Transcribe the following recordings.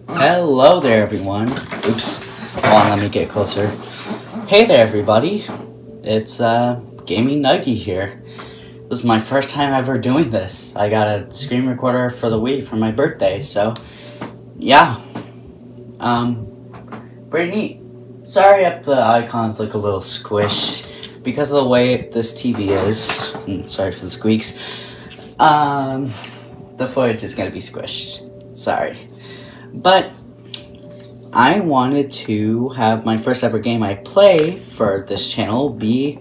Hello there, everyone. Oops. Hold on, let me get closer. Hey there, everybody. It's Gaming Nuggy here. This is my first time ever doing this. I got a screen recorder for the Wii for my birthday, so yeah. Pretty neat. Sorry if the icons look a little squished because of the way this TV is. Sorry for the squeaks. The footage is gonna be squished. Sorry. But I wanted to have my first ever game I play for this channel be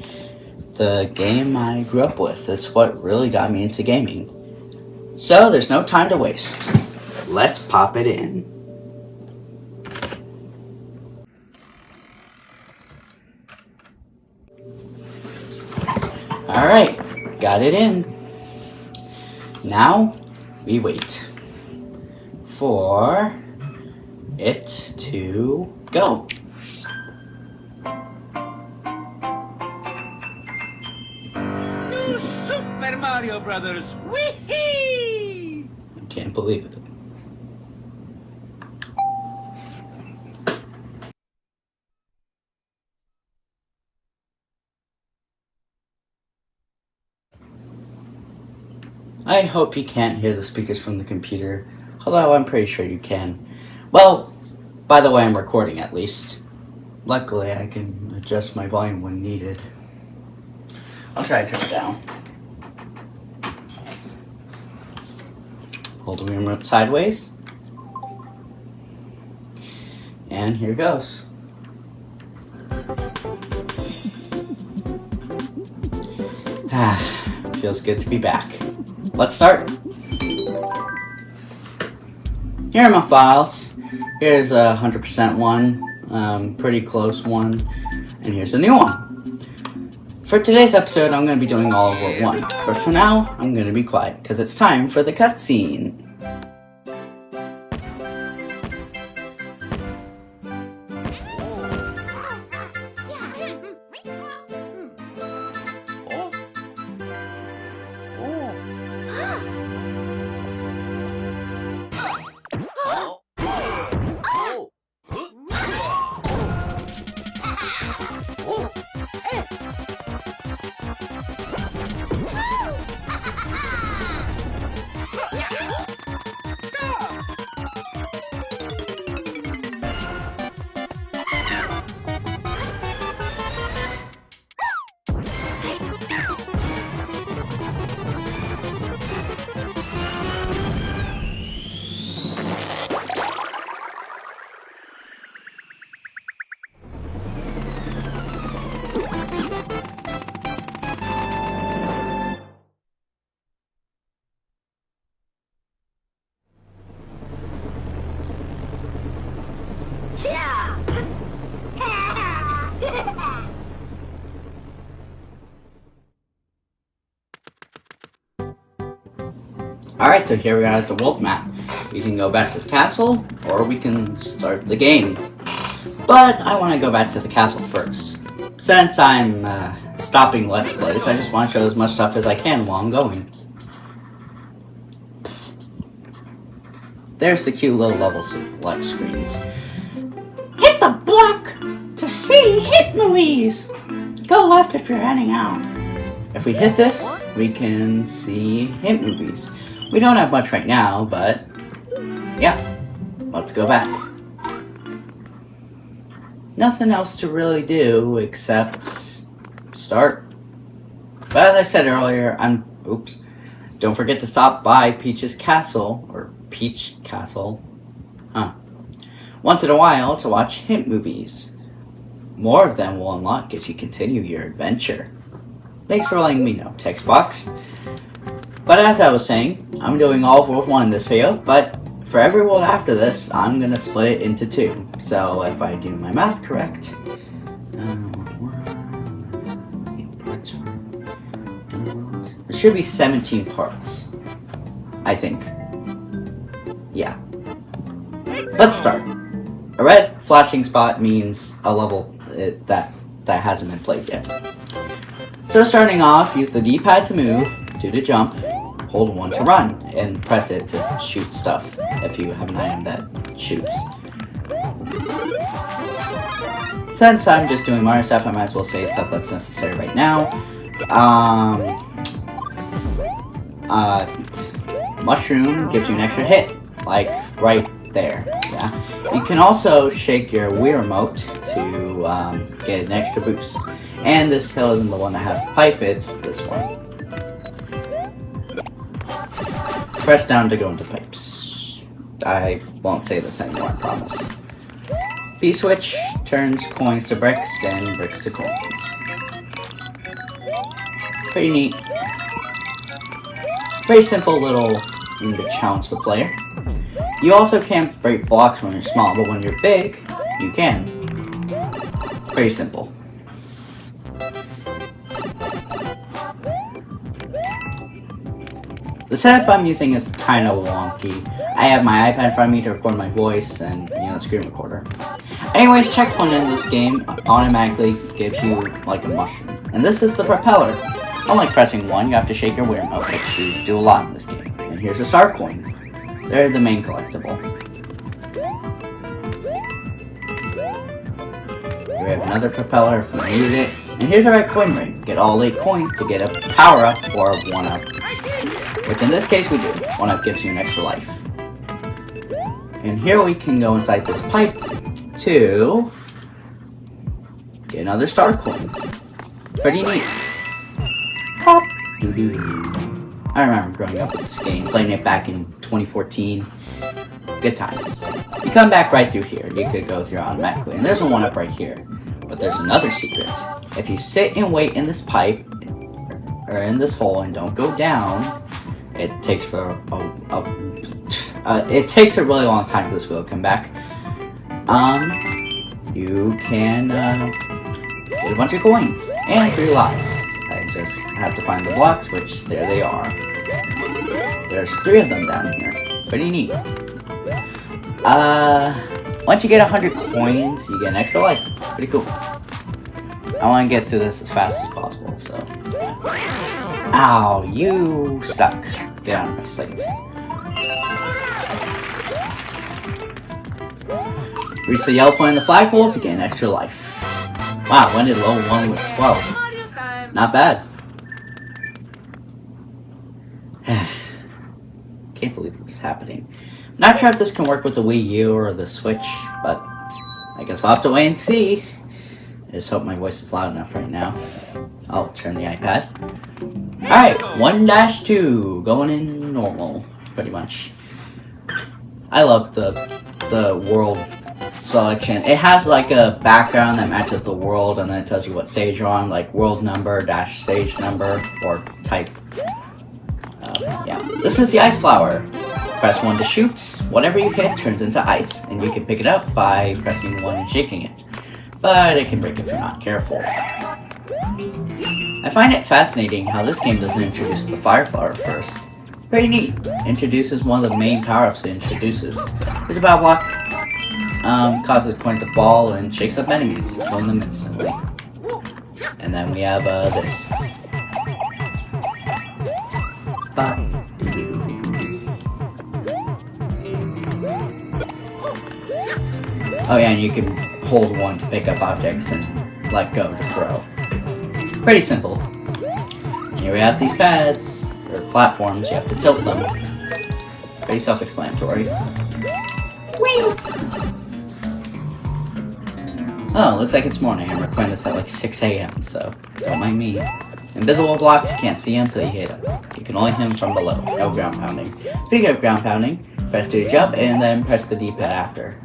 the game I grew up with. It's what really got me into gaming. So there's no time to waste. Let's pop it in. Alright, got it in. Now we wait for it to go. New Super Mario Brothers! Whee! I can't believe it. I hope you can't hear the speakers from the computer, although I'm pretty sure you can. Well, by the way, I'm recording at least. Luckily, I can adjust my volume when needed. I'll try to turn it down. Hold the remote sideways. And here goes. Feels good to be back. Let's start. Here are my files. Here's a 100% one, pretty close one, and here's a new one. For today's episode, I'm going to be doing all of World 1, but for now, I'm going to be quiet, because it's time for the cutscene. Alright, so here we are at the world map. We can go back to the castle, or we can start the game. But I want to go back to the castle first. Since I'm stopping Let's Plays, I just want to show as much stuff as I can while I'm going. There's the cute little level select screens. Hit the block to see hit movies! Go left if you're heading out. If we hit this, we can see hint movies. We don't have much right now, but yeah, let's go back. Nothing else to really do except start. But as I said earlier, don't forget to stop by Peach's Castle, or Peach Castle, once in a while to watch hint movies. More of them will unlock as you continue your adventure. Thanks for letting me know, text box. But as I was saying, I'm doing all of World 1 in this video, but for every world after this, I'm going to split it into 2. So if I do my math correct, there should be 17 parts, I think. Yeah. Let's start. A red flashing spot means a level that hasn't been played yet. So starting off, use the D-pad to move, do to jump, hold 1 to run, and press it to shoot stuff if you have an item that shoots. Since I'm just doing Mario stuff, I might as well say stuff that's necessary right now. Mushroom gives you an extra hit, like right there. Yeah. You can also shake your Wii remote to get an extra boost. And this hill isn't the one that has the pipe; it's this one. Press down to go into pipes. I won't say this anymore, I promise. B-switch turns coins to bricks and bricks to coins. Pretty neat. Very simple little thing to challenge the player. You also can't break blocks when you're small, but when you're big, you can. Very simple. The setup I'm using is kind of wonky. I have my iPad in front of me to record my voice and, the screen recorder. Anyways, checkpoint in this game automatically gives you, like, a mushroom. And this is the propeller. Unlike pressing 1, you have to shake your Wii remote, which you do a lot in this game. And here's a star coin. They're the main collectible. Here we have another propeller if you need it. And here's a red coin ring. Get all 8 coins to get a power-up or a 1-up. Which in this case we do. 1-up gives you an extra life. And here we can go inside this pipe to get another star coin. Pretty neat. Pop. I remember growing up with this game, playing it back in 2014. Good times. You come back right through here. You could go through automatically. And there's a 1-up right here. But there's another secret. If you sit and wait in this pipe, or in this hole, and don't go down, it takes it takes a really long time for this wheel to come back. You can get a bunch of coins and 3 lives. I just have to find the blocks, which there they are. There's 3 of them down here. Pretty neat. Once you get 100 coins, you get an extra life. Pretty cool. I want to get through this as fast as possible, so. Ow, you suck. Get out of my sight. Reach the yellow point in the flagpole to get an extra life. Wow, when did level 1 with 12? Not bad. Can't believe this is happening. Not sure if this can work with the Wii U or the Switch, but I guess I'll have to wait and see. I just hope my voice is loud enough right now. I'll turn the iPad. Alright, 1-2, going in normal, pretty much. I love the world selection. It has like a background that matches the world, and then it tells you what stage you're on, like world number - stage number, or type. Yeah. This is the ice flower. Press 1 to shoot. Whatever you hit turns into ice, and you can pick it up by pressing 1 and shaking it. But it can break if you're not careful. I find it fascinating how this game doesn't introduce the fire flower first. Pretty neat. Introduces one of the main power-ups it introduces. There's a battle block. Causes coins to fall and shakes up enemies, killing them instantly. And then we have this. Oh yeah, and you can hold 1 to pick up objects and let go to throw. Pretty simple. Here we have these pads, or platforms, you have to tilt them. Pretty self-explanatory. Whee! Oh, looks like it's morning. I'm recording this at like 6 a.m., so don't mind me. Invisible blocks, you can't see them until you hit them. You can only hit them from below, no ground pounding. Speaking of ground pounding, press 2 to jump, and then press the D-pad after.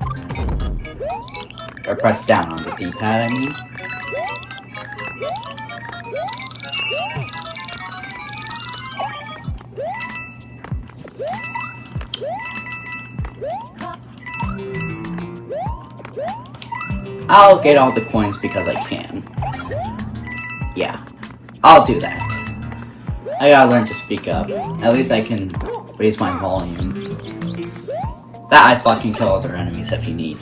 Or press down on the D-pad, I mean. I'll get all the coins because I can. Yeah, I'll do that. I gotta learn to speak up. At least I can raise my volume. That ice block can kill other enemies if you need.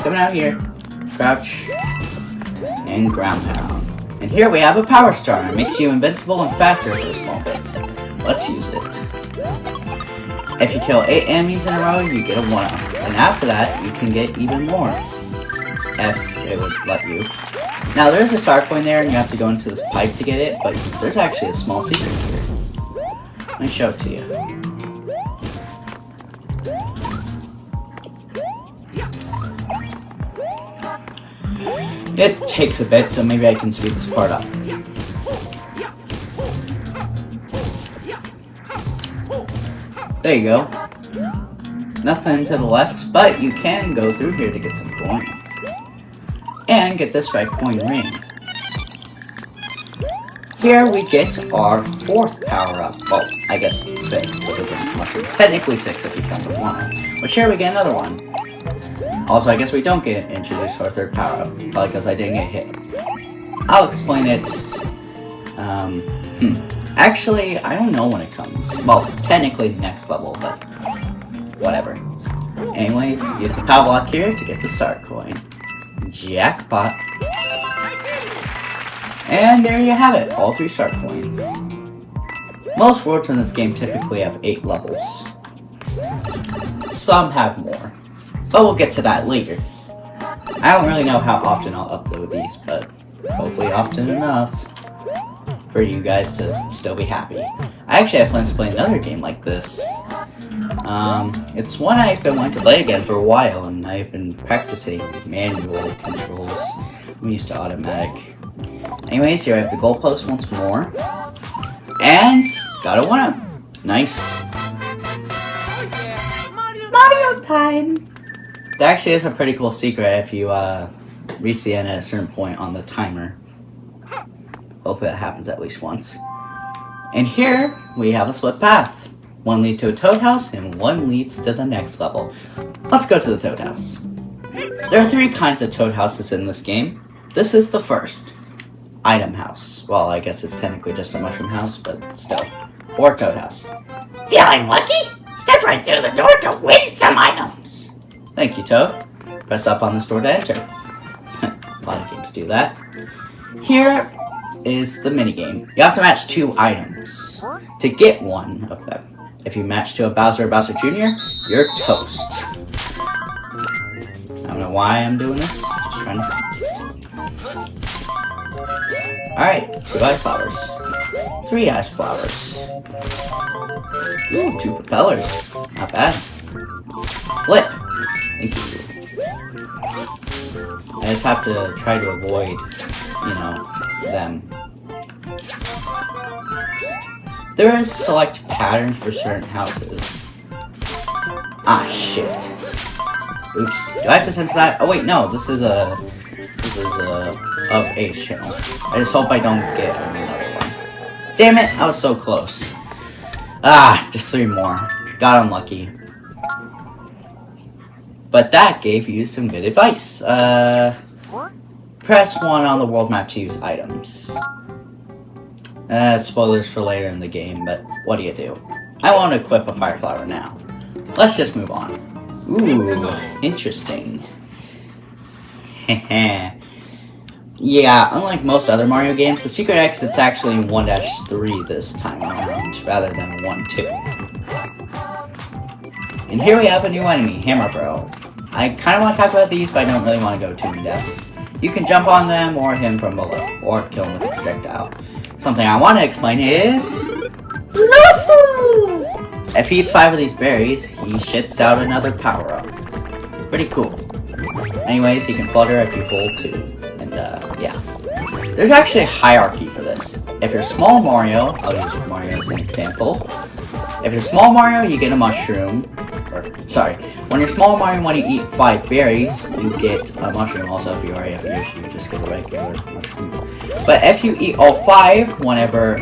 Coming out here, crouch, and ground pound. And here we have a power star. It makes you invincible and faster for a small bit. Let's use it. If you kill 8 enemies in a row, you get a 1-up. And after that, you can get even more. If it would let you. Now, there's a star coin there, and you have to go into this pipe to get it, but there's actually a small secret here. Let me show it to you. It takes a bit, so maybe I can speed this part up. There you go. Nothing to the left, but you can go through here to get some coins. And get this red coin ring. Here we get our 4th power-up. Well, I guess 5th with the mushroom. Technically 6 if you count the 1. But here we get another one. Also, I guess we don't get introduced to our 3rd power-up. Probably because I didn't get hit. I'll explain it. Actually, I don't know when it comes. Well, technically next level, but whatever. Anyways, use the power block here to get the star coin. Jackpot. And there you have it, all 3 star coins. Most worlds in this game typically have 8 levels. Some have more, but we'll get to that later. I don't really know how often I'll upload these, but hopefully often enough for you guys to still be happy. I actually have plans to play another game like this. It's one I've been wanting to play again for a while, and I've been practicing manual controls. I'm used to automatic. Anyways, here I have the goalpost once more. And got a 1-up. Nice. Mario time! There actually is a pretty cool secret if you reach the end at a certain point on the timer. Hopefully that happens at least once. And here we have a split path. One leads to a Toad House, and one leads to the next level. Let's go to the Toad House. There are 3 kinds of Toad Houses in this game. This is the first. Item House. Well, I guess it's technically just a Mushroom House, but still. Or Toad House. Feeling lucky? Step right through the door to win some items. Thank you, Toad. Press up on this door to enter. A lot of games do that. Here is the minigame. You have to match 2 items to get one of them. If you match to a Bowser or Bowser Jr., you're toast. I don't know why I'm doing this. Just trying to... Alright, 2 ice flowers. 3 ice flowers. Ooh, 2 propellers. Not bad. Flip. Thank you. I just have to try to avoid, you know, them. There is select patterns for certain houses. Ah, shit. Oops. Do I have to censor that? Oh wait, no. This is a of age channel. I just hope I don't get another one. Damn it! I was so close. Ah, just 3 more. Got unlucky. But that gave you some good advice. Press 1 on the world map to use items. Spoilers for later in the game, but what do you do? I want to equip a fire flower now. Let's just move on. Ooh, interesting. Yeah, unlike most other Mario games, the secret exit's actually 1-3 this time around, rather than 1-2. And here we have a new enemy, Hammer Bro. I kind of want to talk about these, but I don't really want to go too in depth. You can jump on them or hit him from below, or kill him with a projectile. Something I want to explain is... Blossom! If he eats 5 of these berries, he shits out another power-up. Pretty cool. Anyways, he can flutter if you hold 2. And, yeah. There's actually a hierarchy for this. If you're small Mario, I'll use Mario as an example. If you're small Mario, you get a mushroom. Or, sorry. When you're small Mario, when you eat 5 berries, you get a mushroom. Also, if you already have Yoshi, you just get a regular mushroom. But if you eat all 5, whenever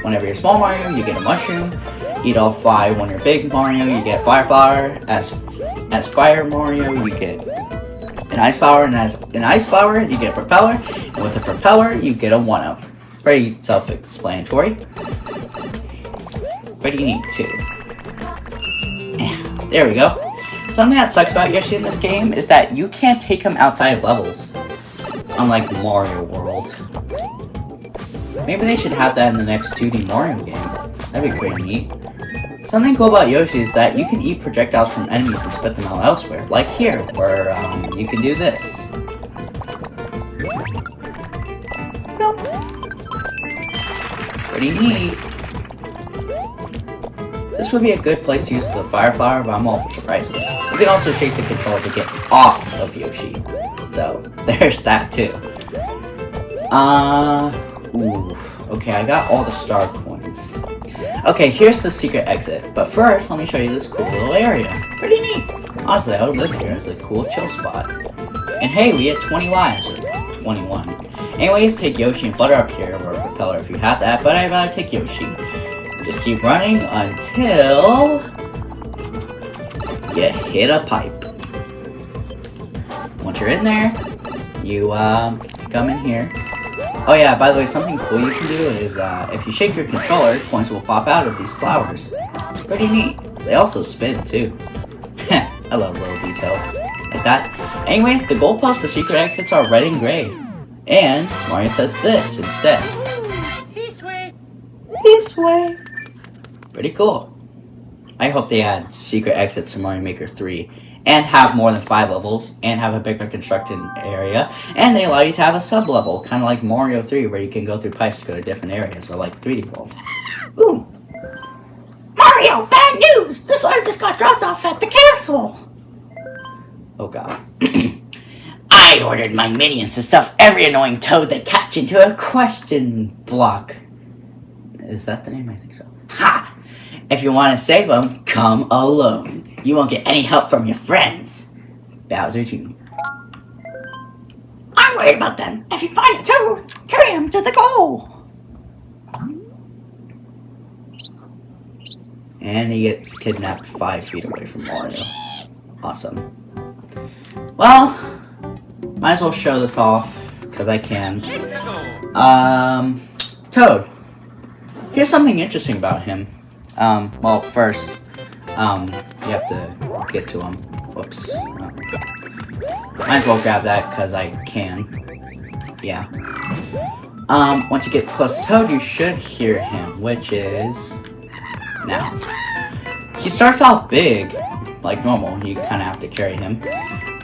whenever you're small Mario, you get a mushroom. Eat all 5 when you're big Mario, you get Fire Flower. As Fire Mario, you get an Ice Flower, and as an Ice Flower, you get a Propeller, and with a Propeller, you get a 1-up. Very self-explanatory. Pretty neat, too. There we go. Something that sucks about Yoshi in this game is that you can't take him outside of levels. Unlike Mario World. Maybe they should have that in the next 2D Mario game. That'd be pretty neat. Something cool about Yoshi is that you can eat projectiles from enemies and spit them out elsewhere. Like here, where you can do this. Pretty neat. This would be a good place to use the fire flower, but I'm all for surprises. You can also shake the controller to get off of Yoshi. So, there's that too. Ooh. Okay, I got all the star coins. Okay, here's the secret exit. But first, let me show you this cool little area. Pretty neat. Honestly, I would live here as a cool chill spot. And hey, we had 20 lives, or 21. Anyways, take Yoshi and Flutter up here, or Propeller if you have that, but I'd rather take Yoshi. Just keep running until you hit a pipe. Once you're in there, you come in here. Oh yeah, by the way, something cool you can do is if you shake your controller, coins will pop out of these flowers. Pretty neat. They also spin too. I love little details like that. Anyways, the goalposts for secret exits are red and gray. And Mario says this instead. This way. This way. Pretty cool. I hope they add secret exits to Mario Maker 3 and have more than 5 levels and have a bigger constructed area, and they allow you to have a sub-level, kind of like Mario 3 where you can go through pipes to go to different areas, or like 3D World. Ooh. Mario, bad news! This letter just got dropped off at the castle! Oh god. I ordered my minions to stuff every annoying toad they catch into a question block. Is that the name? I think so. Ha! If you want to save them, come alone. You won't get any help from your friends. Bowser Jr. I'm worried about them. If you find a toad, carry him to the goal. And he gets kidnapped 5 feet away from Mario. Awesome. Well, might as well show this off, because I can. Toad. Here's something interesting about him. Well, first, you have to get to him. Whoops. Might as well grab that, because I can. Yeah. Once you get close to Toad, you should hear him, which is now. He starts off big, like normal. You kind of have to carry him.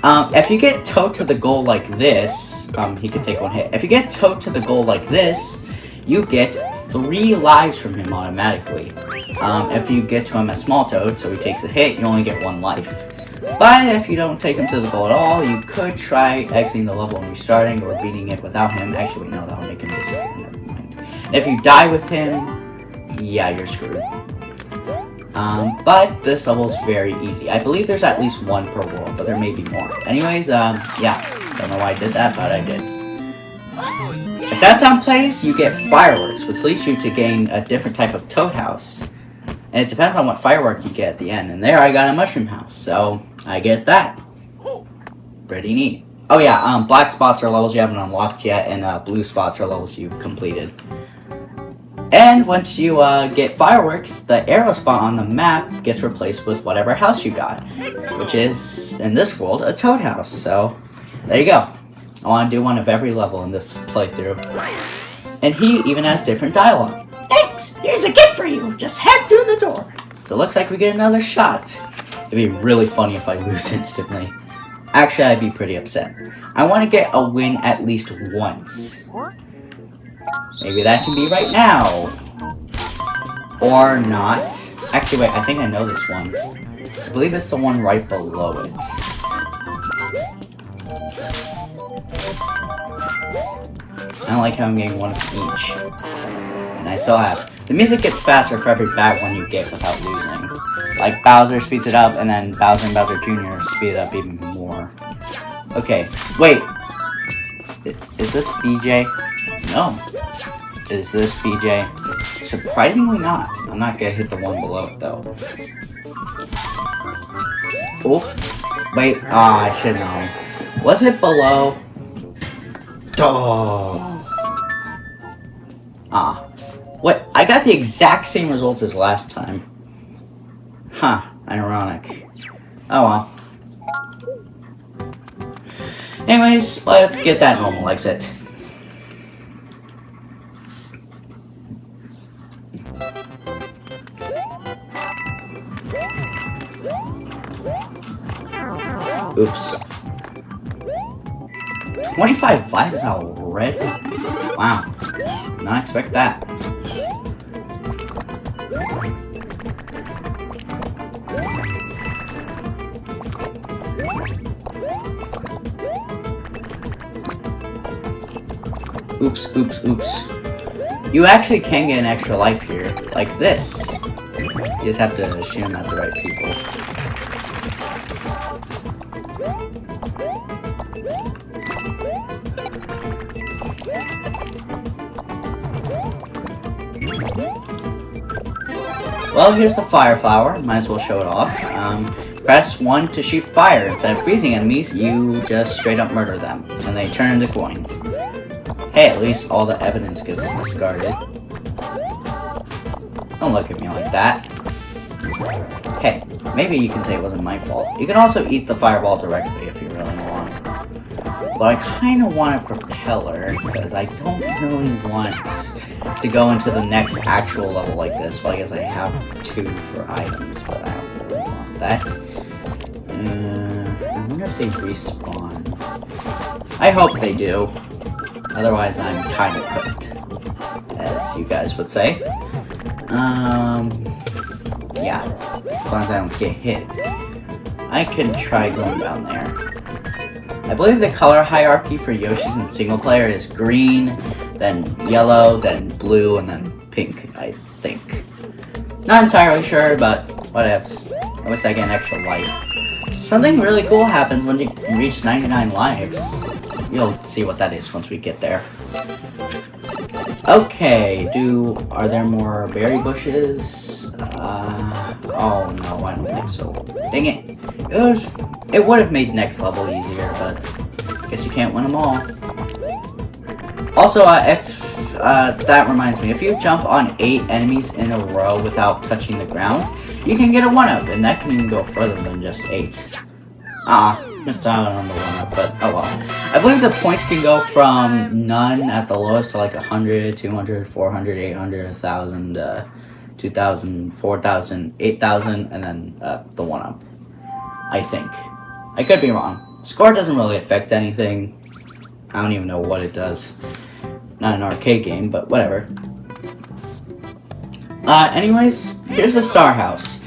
If you get Toad to the goal like this, he could take 1 hit. If you get Toad to the goal like this, you get 3 lives from him automatically. If you get to him as Small Toad, so he takes a hit, you only get 1 life. But if you don't take him to the goal at all, you could try exiting the level and restarting, or beating it without him. Actually, no, that'll make him disappear. Never mind. If you die with him, yeah, you're screwed. But this level's very easy. I believe there's at least 1 per world, but there may be more. Anyways, yeah, don't know why I did that, but I did. If that sound plays, you get fireworks, which leads you to gain a different type of Toad house. And it depends on what firework you get at the end. And there I got a mushroom house, so I get that. Pretty neat. Oh yeah, black spots are levels you haven't unlocked yet, and blue spots are levels you've completed. And once you get fireworks, the arrow spot on the map gets replaced with whatever house you got, which is, in this world, a Toad house. So, there you go. I want to do one of every level in this playthrough. And he even has different dialogue. Thanks! Here's a gift for you! Just head through the door! So it looks like we get another shot. It'd be really funny if I lose instantly. Actually, I'd be pretty upset. I want to get a win at least once. Maybe that can be right now. Or not. Actually, wait, I think I know this one. I believe it's the one right below it. I don't like how I'm getting one of each. And I still have. The music gets faster for every bad one you get without losing. Like Bowser speeds it up, and then Bowser and Bowser Jr. speed it up even more. Okay, wait. Is this BJ? No. Is this BJ? Surprisingly not. I'm not gonna hit the one below it though. Oh, wait. I should know. Was it below? Duh. What? I got the exact same results as last time. Huh. Ironic. Oh well. Anyways, let's get that normal exit. Oops. 25 lives already? Wow. Not expect that. Oops, oops, oops. You actually can get an extra life here, like this. You just have to shoot them at the right people. Well, here's the fire flower. Might as well show it off. Press 1 to shoot fire. Instead of freezing enemies, you just straight up murder them, and they turn into coins. Hey, at least all the evidence gets discarded. Don't look at me like that. Hey, maybe you can say it wasn't my fault. You can also eat the fireball directly if you really want. Though I kind of want a propeller, because I don't really want to go into the next actual level like this. Well, I guess I have 2 for items, but I don't really want that. I wonder if they respawn. I hope they do. Otherwise, I'm kind of cooked, as you guys would say. Yeah, as long as I don't get hit. I can try going down there. I believe the color hierarchy for Yoshi's in single player is green, then yellow, then blue, and then pink, I think. Not entirely sure, but whatevs. At least I get an extra life. Something really cool happens when you reach 99 lives. You'll see what that is once we get there. Okay, are there more berry bushes? Oh no, I don't think so. Dang it. It would have made next level easier, but I guess you can't win them all. Also, that reminds me, if you jump on 8 enemies in a row without touching the ground, you can get a 1-up, and that can even go further than just 8. Missed out on the 1-up, but oh well. I believe the points can go from none at the lowest to like 100, 200, 400, 800, 1,000, 2,000, 4,000, 8,000, and then the 1-up. I think. I could be wrong. Score doesn't really affect anything. I don't even know what it does. Not an arcade game, but whatever. Anyways, here's the Star House.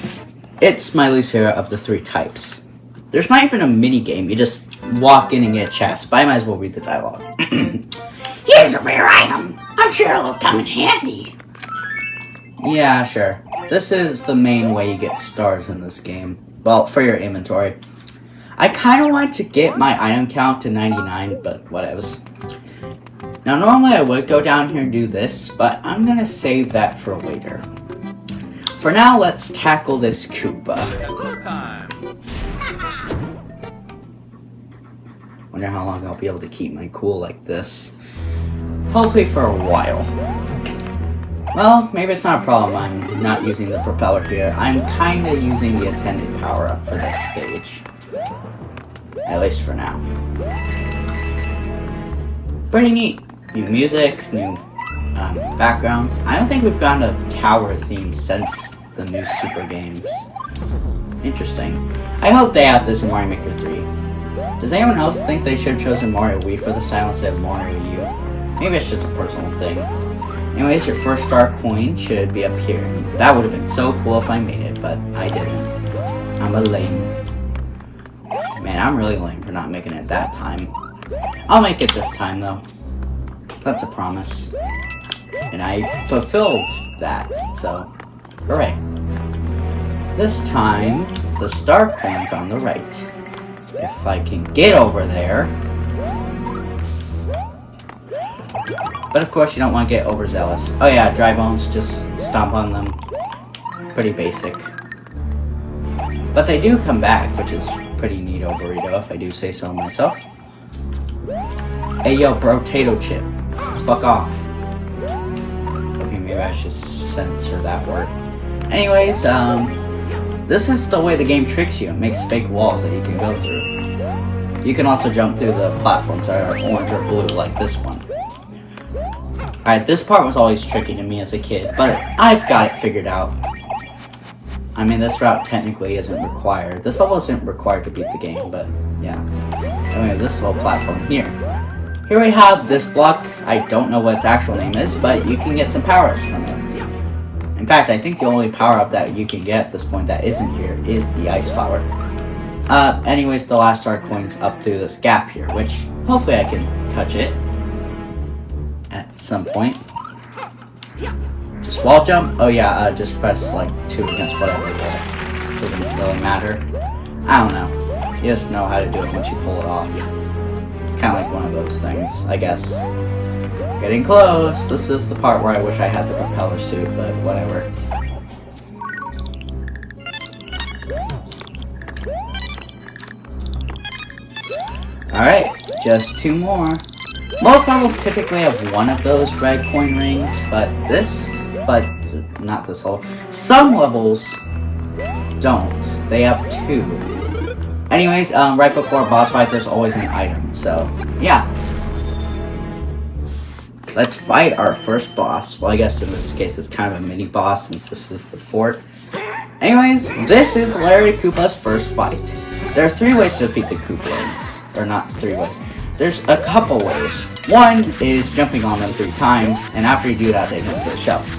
It's my least favorite of the 3 types. There's not even a mini game. You just walk in and get a chest. But I might as well read the dialogue. Here's a rare item. I'm sure it'll come in handy. Yeah, sure. This is the main way you get stars in this game. Well, for your inventory. I kind of want to get my item count to 99, but whatevs. Now, normally I would go down here and do this, but I'm going to save that for later. For now, let's tackle this Koopa. Wonder how long I'll be able to keep my cool like this. Hopefully for a while. Well, maybe it's not a problem I'm not using the propeller here. I'm kind of using the attendant power-up for this stage. At least for now. Pretty neat. New music, new backgrounds. I don't think we've gotten a tower theme since the new Super games. Interesting. I hope they have this in Mario Maker 3. Does anyone else think they should have chosen Mario Wii for the style instead of Mario U? Maybe it's just a personal thing. Anyways, your first star coin should be up here. That would have been so cool if I made it, but I didn't. I'm a lame. Man, I'm really lame for not making it that time. I'll make it this time, though. That's a promise. And I fulfilled that, so hooray. This time, the star coin's on the right. If I can get over there. But of course you don't want to get overzealous. Oh yeah, dry bones, just stomp on them. Pretty basic. But they do come back, which is pretty neato burrito if I do say so myself. Hey yo, potato chip. Fuck off. Okay, maybe I should censor that word. Anyways, this is the way the game tricks you. It makes fake walls that you can go through. You can also jump through the platforms that are orange or blue, like this one. Alright, this part was always tricky to me as a kid, but I've got it figured out. I mean, this route technically isn't required. This level isn't required to beat the game, but yeah. Anyway, this little platform here. Here we have this block. I don't know what its actual name is, but you can get some power-ups from it. In fact, I think the only power-up that you can get at this point that isn't here is the Ice Flower. Anyways, the last star coin's up through this gap here, which hopefully I can touch it at some point. Just wall jump? Oh yeah, just press like 2 against whatever wall. Doesn't really matter. I don't know. You just know how to do it once you pull it off. It's kind of like one of those things, I guess. Getting close. This is the part where I wish I had the propeller suit, but whatever. Alright, just 2 more. Most levels typically have 1 of those red coin rings, but not this whole. Some levels don't. They have 2. Anyways, right before a boss fight, there's always an item, so yeah. Let's fight our first boss. Well, I guess in this case it's kind of a mini boss since this is the fort. Anyways, this is Larry Koopa's first fight. There are 3 ways to defeat the Koopalings. Or not 3 ways. There's a couple ways. One is jumping on them 3 times, and after you do that, they go into the shells.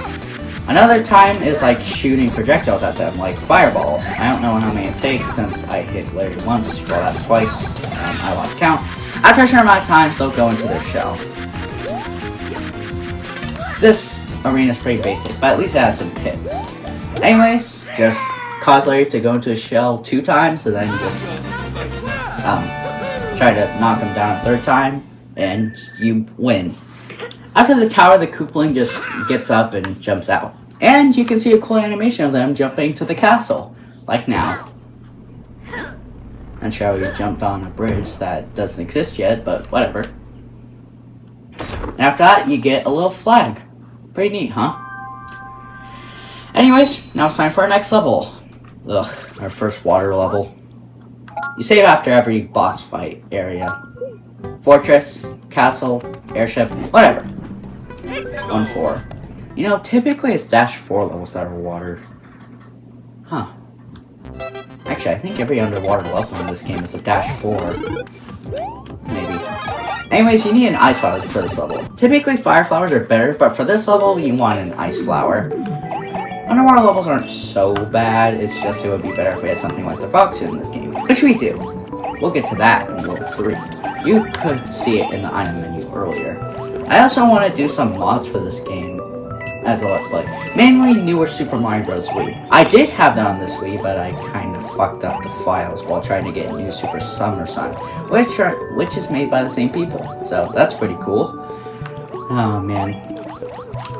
Another time is like shooting projectiles at them, like fireballs. I don't know how many it takes since I hit Larry once, well that's twice, I lost count. After a certain amount of times, they'll go into their shell. This arena is pretty basic, but at least it has some hits. Anyways, just cause Larry to go into a shell 2 times, and then just try to knock him down a 3rd time, and you win. After the tower, the Koopaling just gets up and jumps out. And you can see a cool animation of them jumping to the castle, like now. Not sure how you jumped on a bridge that doesn't exist yet, but whatever. And after that, you get a little flag. Pretty neat, huh? Anyways, now it's time for our next level. Ugh, our first water level. You save after every boss fight area. Fortress, castle, airship, whatever. 1-4. You know, typically it's -4 levels that are water. Huh. Actually, I think every underwater level in this game is a -4. Maybe. Anyways, you need an ice flower for this level. Typically fire flowers are better, but for this level, you want an ice flower. Underwater levels aren't so bad, it's just it would be better if we had something like the frog suit in this game. Which we do. We'll get to that in level 3. You could see it in the item menu earlier. I also want to do some mods for this game as a Let's Play. Mainly newer Super Mario Bros. Wii. I did have that on this Wii, but I kind of fucked up the files while trying to get new Super Summer Sun, which is made by the same people. So that's pretty cool. Oh man.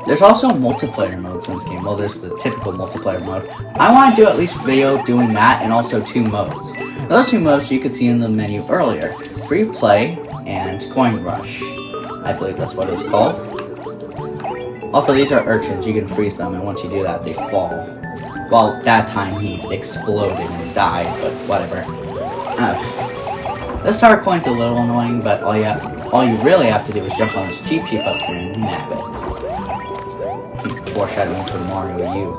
There's also multiplayer modes in this game. Well, there's the typical multiplayer mode. I want to do at least a video doing that and also 2 modes. Those 2 modes you could see in the menu earlier. Free Play and Coin Rush. I believe that's what it was called. Also, these are urchins. You can freeze them, and once you do that, they fall. Well, that time he exploded and died, but whatever. This tower coin's a little annoying, but all you really have to do is jump on this Cheep Cheep up here and nab it. Foreshadowing for Mario U.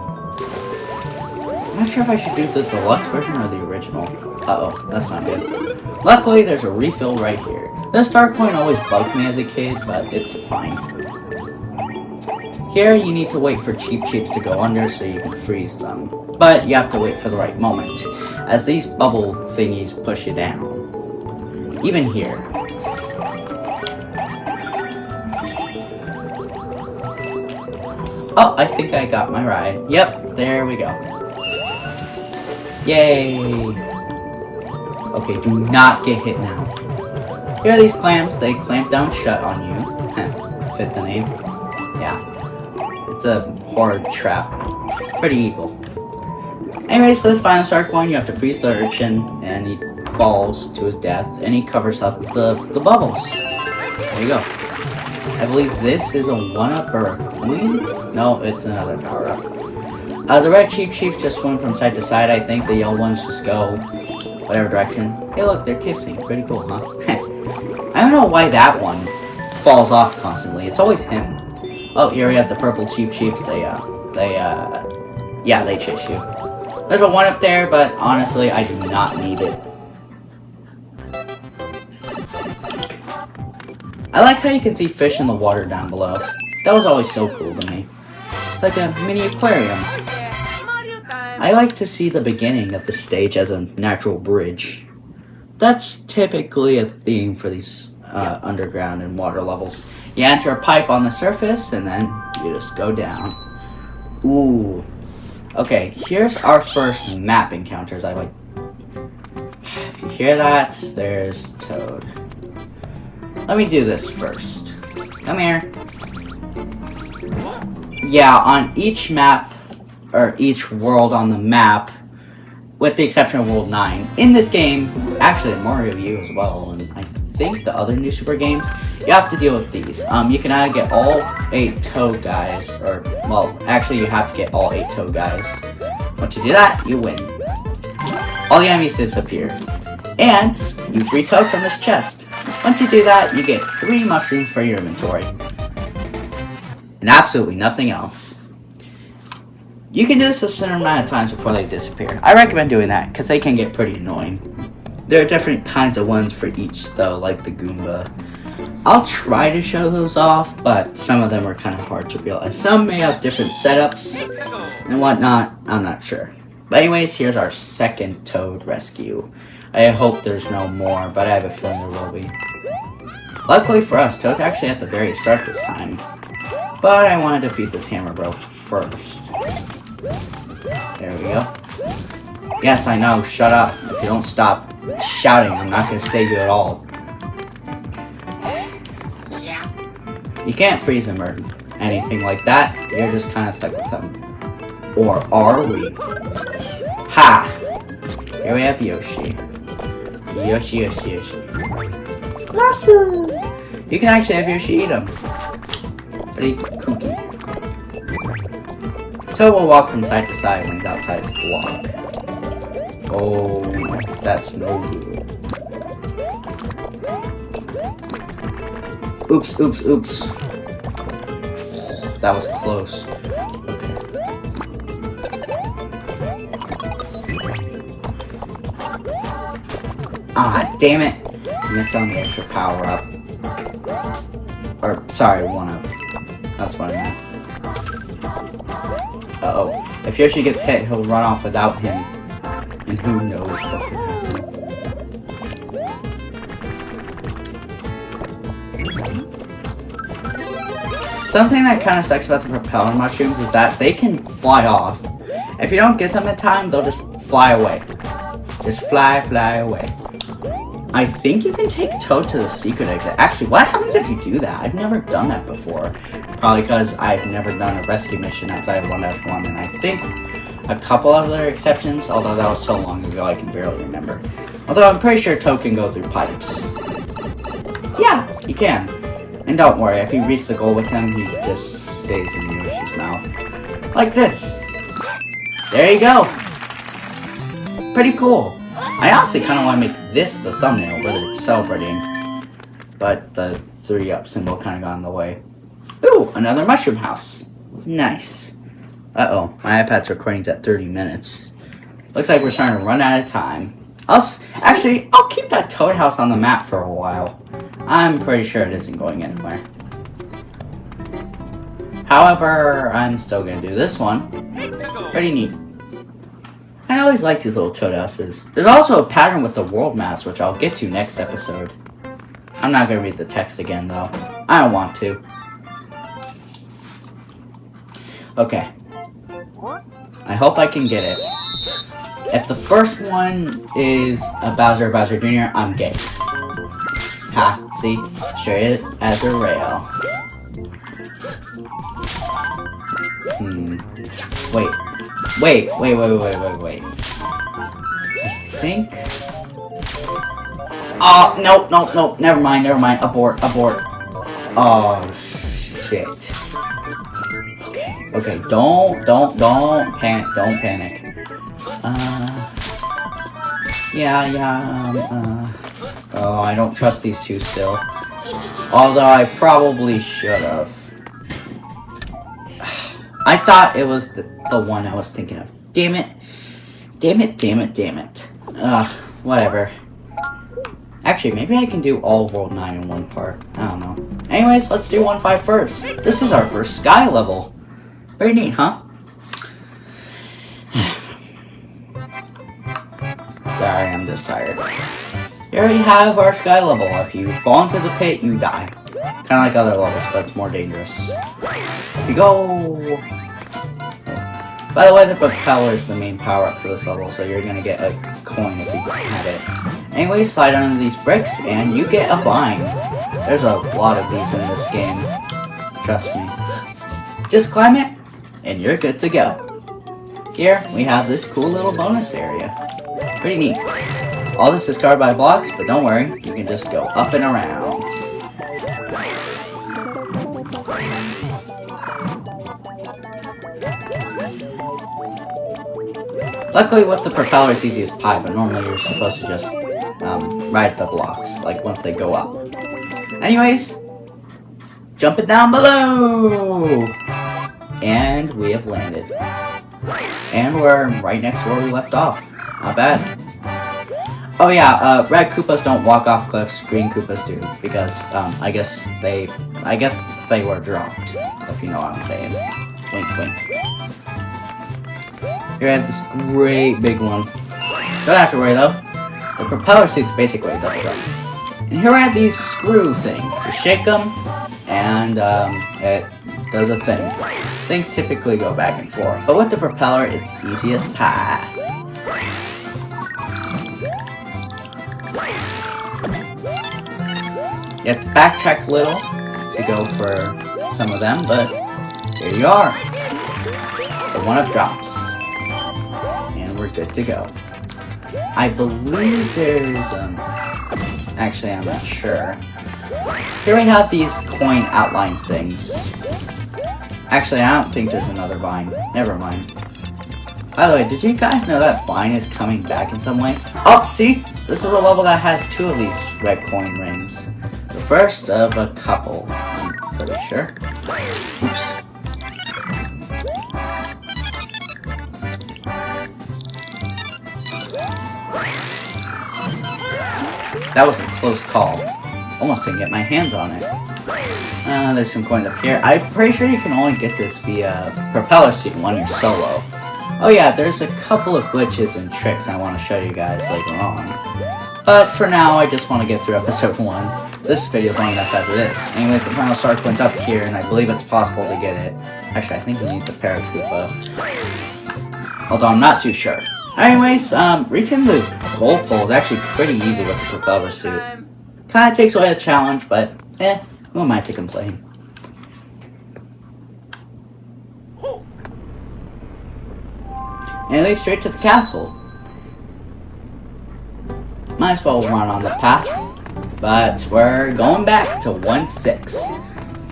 I'm not sure if I should do the deluxe version or the original. Uh-oh, that's not good. Luckily, there's a refill right here. This star coin always bugged me as a kid, but it's fine. Here, you need to wait for Cheep Cheeps to go under so you can freeze them. But you have to wait for the right moment, as these bubble thingies push you down. Even here. Oh, I think I got my ride. Yep, there we go. Yay! Okay, do not get hit now. Here are these clamps. They clamp down shut on you. Fit the name. Yeah. It's a horror trap. Pretty evil. Anyways, for this final star coin, you have to freeze the urchin, and he falls to his death, and he covers up the bubbles. There you go. I believe this is a 1-up or a queen? No, it's another power-up. The red Cheep Cheeps just swim from side to side, I think. The yellow ones just go whatever direction. Hey look, they're kissing. Pretty cool, huh? I don't know why that one falls off constantly. It's always him. Oh, here we have the purple Cheep Cheeps. They chase you. There's a 1 up there, but honestly, I do not need it. I like how you can see fish in the water down below. That was always so cool to me. It's like a mini aquarium. I like to see the beginning of the stage as a natural bridge. That's typically a theme for these underground and water levels. You enter a pipe on the surface, and then you just go down. Ooh. Okay, here's our first map encounters. If you hear that, there's Toad. Let me do this first. Come here. Yeah, on each map, or each world on the map, with the exception of World 9, in this game, actually in Mario U as well, and I think the other new Super games, you have to deal with these. You can either get all 8 Toad guys, or, well, actually you have to get all 8 Toad guys. Once you do that, you win. All the enemies disappear. And you free Toad from this chest. Once you do that, you get 3 mushrooms for your inventory. And absolutely nothing else. You can do this a certain amount of times before they disappear. I recommend doing that, because they can get pretty annoying. There are different kinds of ones for each, though, like the Goomba. I'll try to show those off, but some of them are kind of hard to realize. Some may have different setups and whatnot, I'm not sure. But anyways, here's our second Toad rescue. I hope there's no more, but I have a feeling there will be. Luckily for us, Toad's actually at the very start this time. But I want to defeat this Hammer Bro first. There we go. Yes, I know, shut up. If you don't stop shouting, I'm not going to save you at all. You can't freeze him or anything like that. You're just kind of stuck with them. Or are we? Ha! Here we have Yoshi. Yoshi. Awesome! You can actually have Yoshi eat him. Pretty kooky. Toad will walk from side to side when he's outside his block. Oh, that's no good. Oops. That was close. Okay. Ah, damn it. I missed on the extra power up. Or, sorry, 1 up. That's what I meant. Uh-oh. If Yoshi gets hit, he'll run off without him. And who knows what could happen. Something that kind of sucks about the propeller mushrooms is that they can fly off. If you don't get them in time, they'll just fly away. Just fly away. I think you can take Toad to the secret exit. Actually, what happens if you do that? I've never done that before. Probably because I've never done a rescue mission outside of 1-1, and I think a couple other exceptions, although that was so long ago I can barely remember. Although I'm pretty sure Toad can go through pipes. Yeah, he can. And don't worry, if you reach the goal with him, he just stays in Yoshi's mouth. Like this. There you go. Pretty cool. I honestly kind of want to make this the thumbnail where they're celebrating. But the 3-up symbol kind of got in the way. Ooh, another mushroom house. Nice. Uh-oh, my iPad's recording's at 30 minutes. Looks like we're starting to run out of time. I'll keep that Toad house on the map for a while. I'm pretty sure it isn't going anywhere. However, I'm still going to do this one. Pretty neat. I always like these little Toad houses. There's also a pattern with the world maps, which I'll get to next episode. I'm not going to read the text again, though. I don't want to. Okay. I hope I can get it. If the first one is a Bowser Jr., I'm gay. Ha, see? Straight as a rail. Wait. I think... Oh, no, never mind. Abort. Oh, shit. Okay, don't panic. Oh, I don't trust these two still. Although I probably should have. I thought it was the one I was thinking of. Damn it. Damn it, damn it, damn it. Ugh, whatever. Actually, maybe I can do all of World 9 in one part. I don't know. Anyways, let's do 1-5 first. This is our first sky level. Very neat, huh? Sorry, I'm just tired. Here we have our sky level. If you fall into the pit, you die. Kind of like other levels, but it's more dangerous. If you go... By the way, the propeller is the main power-up for this level, so you're gonna get a coin if you had it. Anyway, slide under these bricks, and you get a vine. There's a lot of these in this game. Trust me. Just climb it, and you're good to go. Here, we have this cool little bonus area. Pretty neat. All this is covered by blocks, but don't worry, you can just go up and around. Luckily with the propeller it's easy as pie, but normally you're supposed to just ride the blocks, like once they go up. Anyways, jumping down below! And we have landed. And we're right next to where we left off. Not bad. Oh yeah, red Koopas don't walk off cliffs, green Koopas do, because I guess they were dropped, if you know what I'm saying. Wink wink. Here I have this great big one. Don't have to worry though. The propeller suit's basically a double jump. And here I have these screw things. You shake them, and it does a thing. Things typically go back and forth, but with the propeller, it's easy as pie. You have to backtrack a little to go for some of them, but here you are. The one-up drops. And we're good to go. I believe there's, actually I'm not sure. Here we have these coin outline things. Actually, I don't think there's another vine. Never mind. By the way, did you guys know that vine is coming back in some way? Oh, see? This is a level that has 2 of these red coin rings. The first of a couple, I'm pretty sure. Oops. That was a close call. Almost didn't get my hands on it. There's some coins up here. I'm pretty sure you can only get this via propeller suit when you're solo. Oh yeah, there's a couple of glitches and tricks I want to show you guys later on. But for now, I just want to get through episode 1. This video's long enough as it is. Anyways, the final star coin's up here, and I believe it's possible to get it. Actually, I think you need the Paracupa. Although I'm not too sure. Anyways, reaching the goal pole is actually pretty easy with the propeller suit. Kinda takes away the challenge, but who am I to complain? And it leads straight to the castle. Might as well run on the path, but we're going back to 1-6.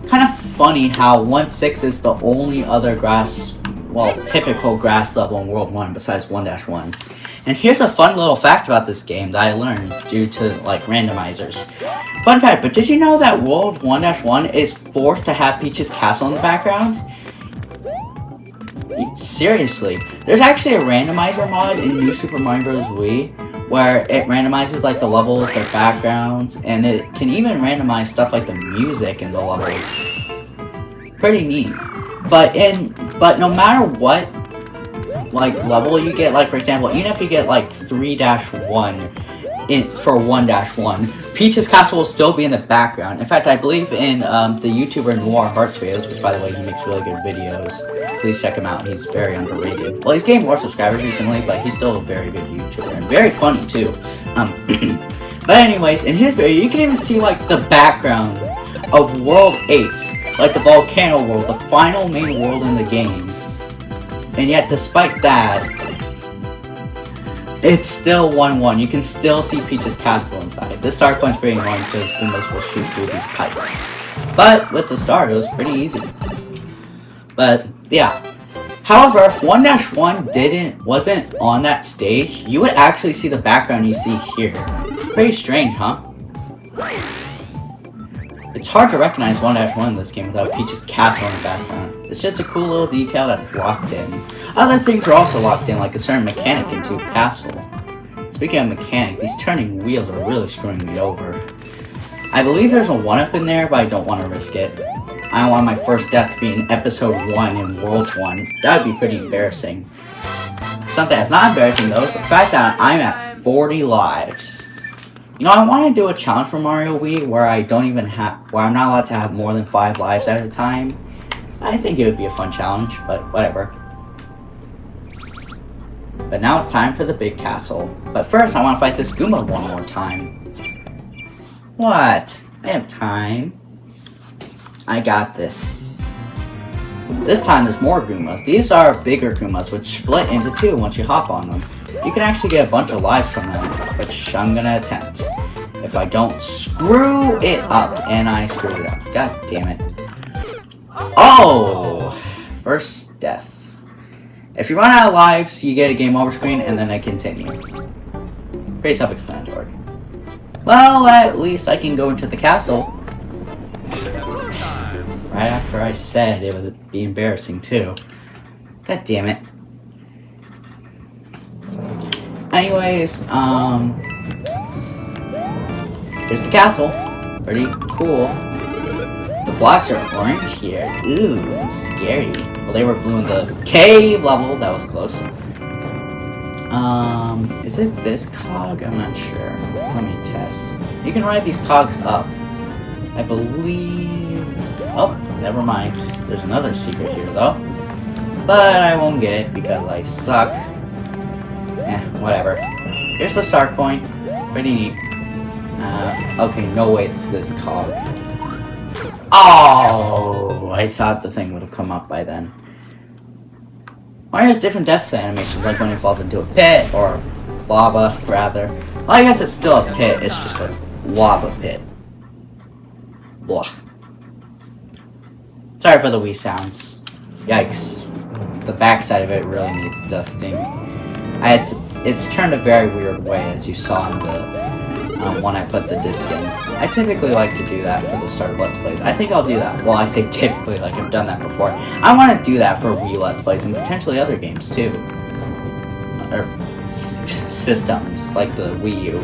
Kind of funny how 1-6 is the only other typical grass level in World 1 besides 1-1. And here's a fun little fact about this game that I learned due to, like, randomizers. Fun fact, but did you know that World 1-1 is forced to have Peach's castle in the background? Seriously. There's actually a randomizer mod in New Super Mario Bros. Wii where it randomizes, like, the levels, their backgrounds, and it can even randomize stuff like the music in the levels. Pretty neat. But no matter what, like, level you get, like, for example, even if you get, like, 3-1 for 1-1, Peach's castle will still be in the background. In fact, I believe in the YouTuber Noir Hearts videos, which, by the way, he makes really good videos. Please check him out. He's very underrated. Well, he's gained more subscribers recently, but he's still a very good YouTuber and very funny too. But anyways, in his video, you can even see, like, the background of World 8, like the volcano world, the final main world in the game. And yet, despite that, it's still 1-1. You can still see Peach's castle inside. This star coin's pretty annoying because Goombas will shoot through these pipes. But with the star, it was pretty easy. But yeah. However, if 1-1 wasn't on that stage, you would actually see the background you see here. Pretty strange, huh? It's hard to recognize 1-1 in this game without Peach's castle in the background. It's just a cool little detail that's locked in. Other things are also locked in, like a certain mechanic into Castle. Speaking of mechanic, these turning wheels are really screwing me over. I believe there's a 1-up in there, but I don't want to risk it. I don't want my first death to be in Episode 1 in World 1. That would be pretty embarrassing. Something that's not embarrassing, though, is the fact that I'm at 40 lives. You know, I want to do a challenge for Mario Wii where I don't even have, where I'm not allowed to have more than 5 lives at a time. I think it would be a fun challenge, but whatever. But now it's time for the big castle. But first, I want to fight this Goomba one more time. What? I have time. I got this. This time there's more Goombas. These are bigger Goombas, which split into 2 once you hop on them. You can actually get a bunch of lives from them, which I'm gonna attempt. If I don't screw it up, and I screwed it up. God damn it. Oh! First death. If you run out of lives, you get a game over screen, and then I continue. Pretty self-explanatory. Well, at least I can go into the castle. Right after I said it would be embarrassing, too. God damn it. Anyways, here's the castle. Pretty cool. The blocks are orange here. Ooh, scary. Well, they were blue in the cave level. That was close. Is it this cog? I'm not sure. Let me test. You can ride these cogs up. I believe... Oh, never mind. There's another secret here, though. But I won't get it because I suck. Whatever. Here's the star coin. Pretty neat. Okay, no way it's this cog. Oh! I thought the thing would have come up by then. Mario has different death animations, like when he falls into a pit, or lava, rather. Well, I guess it's still a pit, it's just a lava pit. Blah. Sorry for the Wii sounds. Yikes. The backside of it really needs dusting. It's turned a very weird way, as you saw in the when I put the disc in. I typically like to do that for the start of Let's Plays. I think I'll do that. Well, I say typically, like I've done that before. I want to do that for Wii Let's Plays and potentially other games too. Or systems, like the Wii U.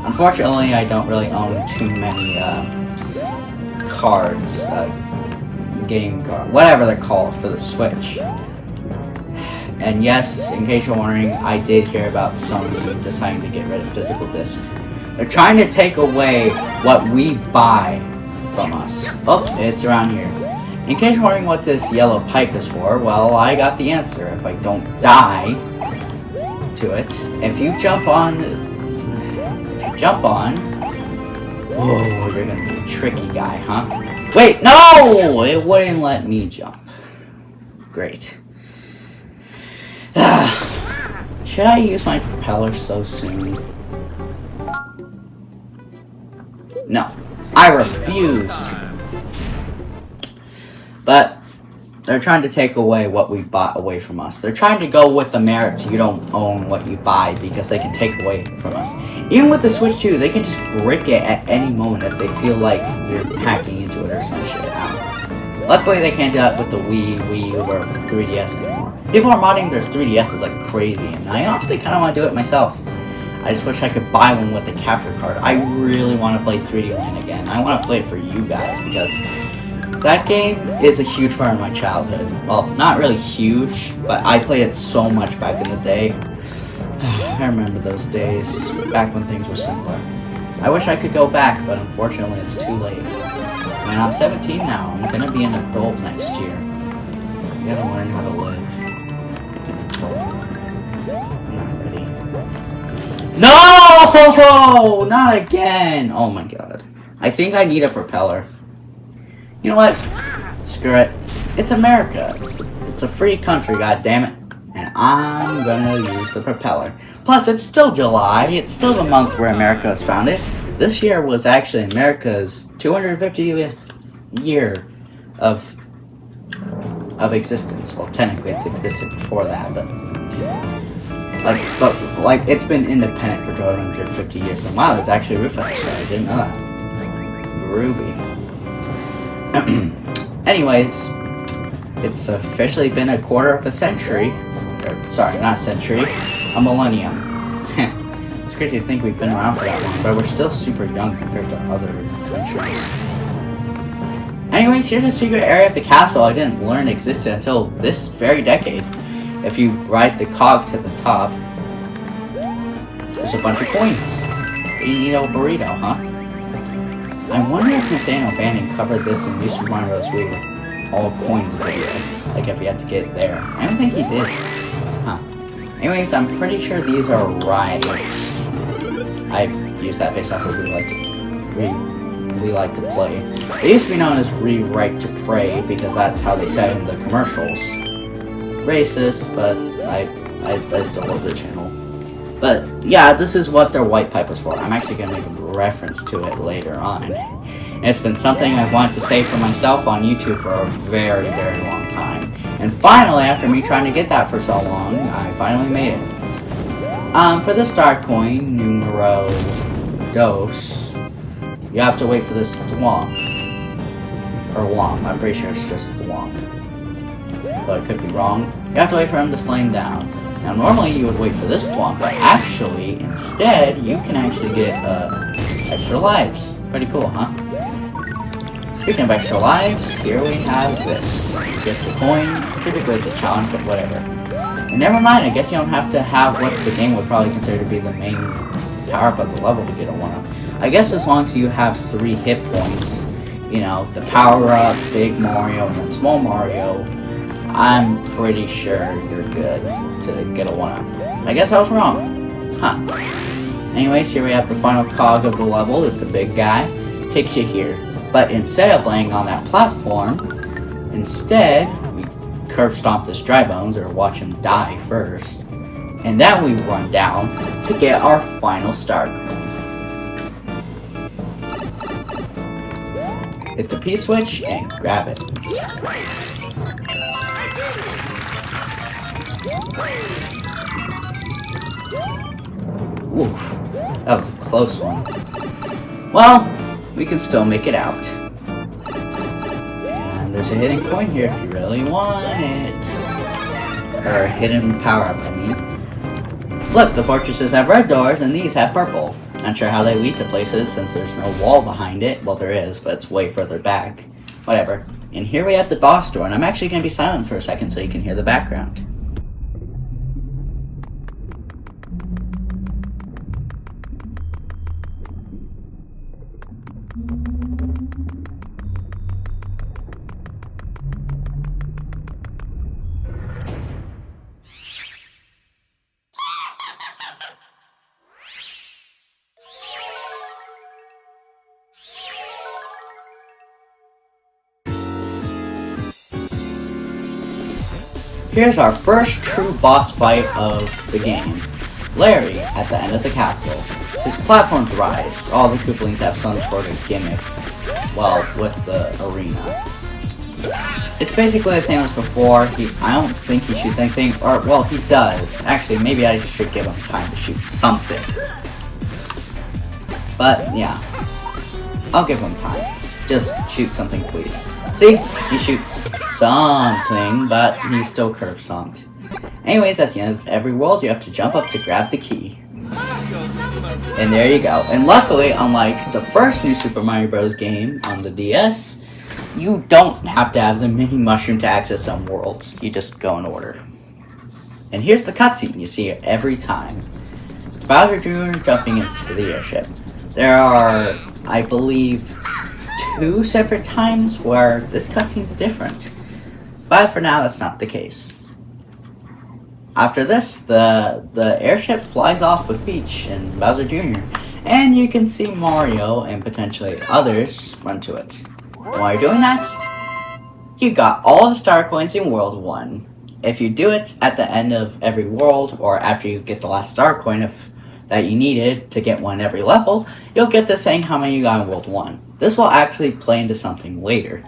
Unfortunately, I don't really own too many cards, game card, whatever they're called for the Switch. And yes, in case you're wondering, I did hear about Sony deciding to get rid of physical discs. They're trying to take away what we buy from us. Oh, it's around here. In case you're wondering what this yellow pipe is for, well, I got the answer. If I don't die to it, if you jump on, oh, you're gonna be a tricky guy, huh? Wait, no! It wouldn't let me jump. Great. Should I use my propeller so soon? No, I refuse. But they're trying to take away what we bought away from us. They're trying to go with the merits. You don't own what you buy because they can take away from us. Even with the Switch 2, they can just break it at any moment if they feel like you're hacking into it or some shit. Luckily, they can't do that with the Wii U, or 3DS anymore. People are modding their 3DSs like crazy, and I honestly kind of want to do it myself. I just wish I could buy one with the capture card. I really want to play 3D Land again. I want to play it for you guys, because that game is a huge part of my childhood. Well, not really huge, but I played it so much back in the day. I remember those days, back when things were simpler. I wish I could go back, but unfortunately it's too late. I mean, I'm 17 now. I'm gonna be an adult next year. I gotta learn how to live like an adult. I'm not ready. No! Not again! Oh my god. I think I need a propeller. You know what? Screw it. It's America. It's a free country, goddammit. And I'm gonna use the propeller. Plus, it's still July. It's still the month where America was founded. This year was actually America's 250th year of existence. Well, technically it's existed before that, but it's been independent for 250 years. And wow, there's actually a roof outside. I didn't know that. Groovy. Anyways, it's officially been a quarter of a century. Or, sorry, not a century, a millennium. It's crazy to think we've been around for that long, but we're still super young compared to other countries. Anyways, here's a secret area of the castle I didn't learn existed until this very decade. If you ride the cog to the top, there's a bunch of coins. You need a burrito, huh? I wonder if Nathaniel Bannon covered this in New Super Mario Bros. Wii with all coins video. Like if you had to get there. I don't think he did. Huh. Anyways, I'm pretty sure these are right. I use that based off of we like to play. They used to be known as Rewrite to Pray because that's how they said in the commercials. Racist, but I still love the channel. But yeah, this is what their white pipe was for. I'm actually gonna make a reference to it later on. And it's been something I've wanted to say for myself on YouTube for a very, very long time. And finally, after me trying to get that for so long, I finally made it. For the star coin, numero dos, you have to wait for this thwomp. Or womp, I'm pretty sure it's just thwomp. But I could be wrong. You have to wait for him to slam down. Now normally you would wait for this thwomp, but actually, instead, you can actually get extra lives. Pretty cool, huh? Speaking of extra lives, here we have this. Get the coins, typically it's a challenge, but whatever. And never mind, I guess you don't have to have what the game would probably consider to be the main power-up of the level to get a 1-up. I guess as long as you have 3 hit points, you know, the power-up, Big Mario, and then Small Mario, I'm pretty sure you're good to get a 1-up. I guess I was wrong. Huh. Anyways, here we have the final cog of the level. It's a big guy. Takes you here. But instead of laying on that platform, instead, we curb stomp this dry bones or watch him die first. And then we run down to get our final star coin. Hit the P switch and grab it. Oof, that was a close one. Well, we can still make it out. And there's a hidden coin here if you really want it. Or a hidden power-up, I mean. Look, the fortresses have red doors and these have purple. Not sure how they lead to places since there's no wall behind it. Well, there is, but it's way further back. Whatever. And here we have the boss door, and I'm actually going to be silent for a second so you can hear the background. Here's our first true boss fight of the game. Larry, at the end of the castle. His platforms rise. All the Koopalings have some sort of gimmick. Well, with the arena. It's basically the same as before. I don't think he shoots anything. Or, well, he does. Actually, maybe I should give him time to shoot something. But, yeah. I'll give him time. Just shoot something, please. See? He shoots something, but he's still curve stomped. Anyways, at the end of every world, you have to jump up to grab the key. And there you go. And luckily, unlike the first New Super Mario Bros. Game on the DS, you don't have to have the mini mushroom to access some worlds. You just go in order. And here's the cutscene you see every time. It's Bowser Jr. jumping into the airship. There are, I believe, 2 separate times where this cutscene's different. But for now, that's not the case. After this, the airship flies off with Peach and Bowser Jr. And you can see Mario and potentially others run to it. And while you're doing that, you got all the star coins in World 1. If you do it at the end of every world, or after you get the last star coin that you needed to get one every level, you'll get this saying how many you got in World 1. This will actually play into something later.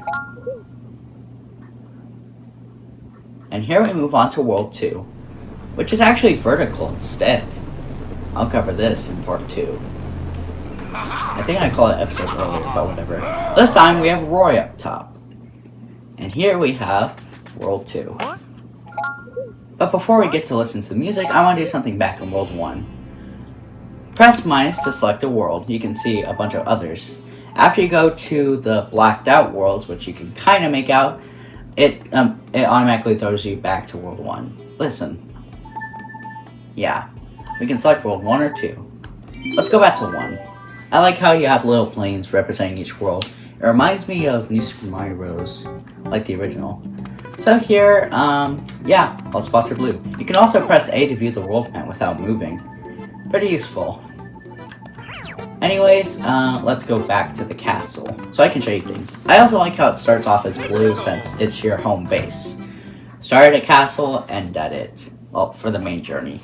And here we move on to World 2, which is actually vertical instead. I'll cover this in part 2. I think I called it episode earlier, but whatever. This time we have Roy up top. here we have World 2. But before we get to listen to the music, I want to do something back in World 1. Press minus to select a world. You can see a bunch of others. After you go to the blacked out worlds, which you can kind of make out, it automatically throws you back to World 1. Listen. Yeah. We can select World 1 or 2. Let's go back to 1. I like how you have little planes representing each world. It reminds me of New Super Mario Bros. Like the original. So here, yeah, all spots are blue. You can also press A to view the world map without moving. Pretty useful. Anyways, let's go back to the castle, so I can show you things. I also like how it starts off as blue since it's your home base. Start at a castle, end at it. Well, for the main journey.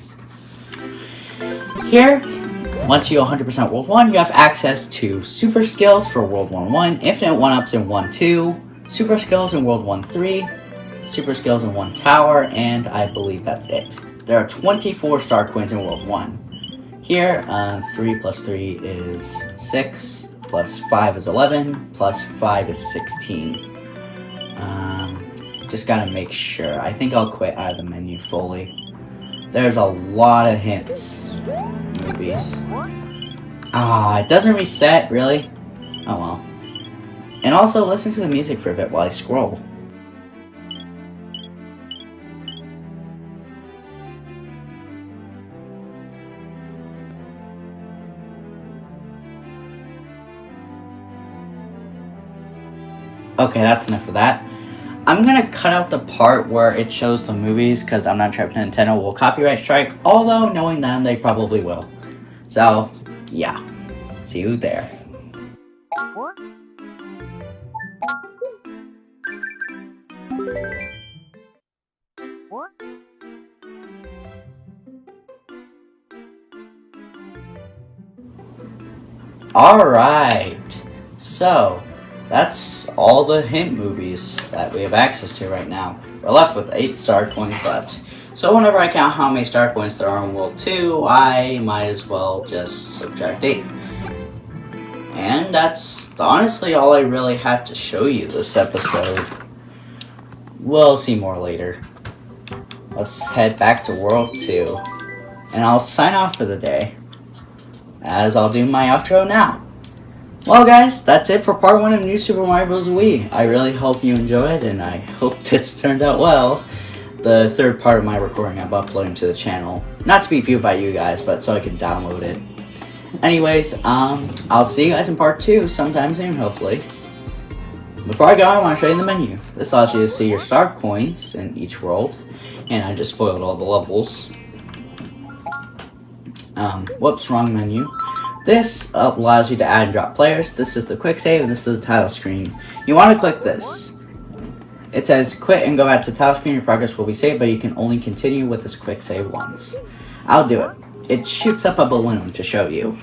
Here, once you 100% World 1, you have access to Super Skills for World 1-1, Infinite 1-Ups in 1-2, Super Skills in World 1-3, Super Skills in 1 Tower, and I believe that's it. There are 24 Star Coins in World 1. Here, 3 plus 3 is 6, plus 5 is 11, plus 5 is 16. Just gotta make sure. I think I'll quit out of the menu fully. There's a lot of hints. Movies. It doesn't reset, really? Oh well. And also, listen to the music for a bit while I scroll. Okay, that's enough of that. I'm gonna cut out the part where it shows the movies because I'm not sure if Nintendo will copyright strike, although knowing them, they probably will. So, yeah. See you there. Alright. So, that's all the hint movies that we have access to right now. We're left with 8 star coins left. So whenever I count how many star coins there are in World 2, I might as well just subtract 8. And that's honestly all I really had to show you this episode. We'll see more later. Let's head back to World 2. And I'll sign off for the day, as I'll do my outro now. Well guys, that's it for part 1 of New Super Mario Bros. Wii. I really hope you enjoyed, and I hope this turned out well. The third part of my recording I'm uploading to the channel. Not to be viewed by you guys, but so I can download it. Anyways, I'll see you guys in part 2 sometime soon, hopefully. Before I go, I want to show you the menu. This allows you to see your star coins in each world. And I just spoiled all the levels. Whoops, wrong menu. This allows you to add and drop players. This is the quick save, and this is the title screen. You want to click this. It says quit and go back to the title screen. Your progress will be saved, but you can only continue with this quick save once. I'll do it. It shoots up a balloon to show you.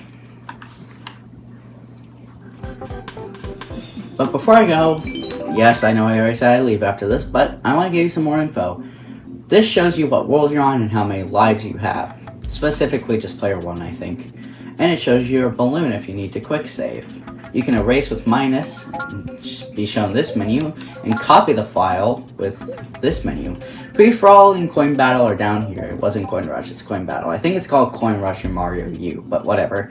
But before I go, yes, I know I already said I'd leave after this, but I want to give you some more info. This shows you what world you're on and how many lives you have. Specifically just player 1, I think. And it shows you your balloon if you need to quick save. You can erase with minus, be shown this menu, and copy the file with this menu. Free for all and coin battle are down here. It wasn't coin rush, it's coin battle. I think it's called coin rush in Mario U, but whatever.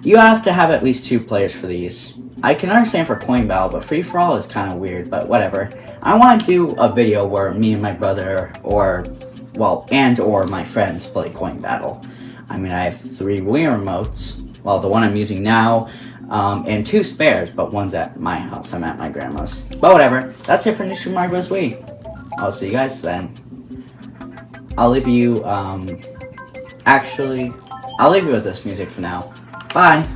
You have to have at least 2 players for these. I can understand for coin battle, but free for all is kind of weird, but whatever. I want to do a video where me and my brother, or my friends play coin battle. I mean, I have 3 Wii remotes. Well, the one I'm using now, and 2 spares, but one's at my house. I'm at my grandma's. But whatever. That's it for New Super Mario Bros. Wii. I'll see you guys then. I'll leave you, I'll leave you with this music for now. Bye!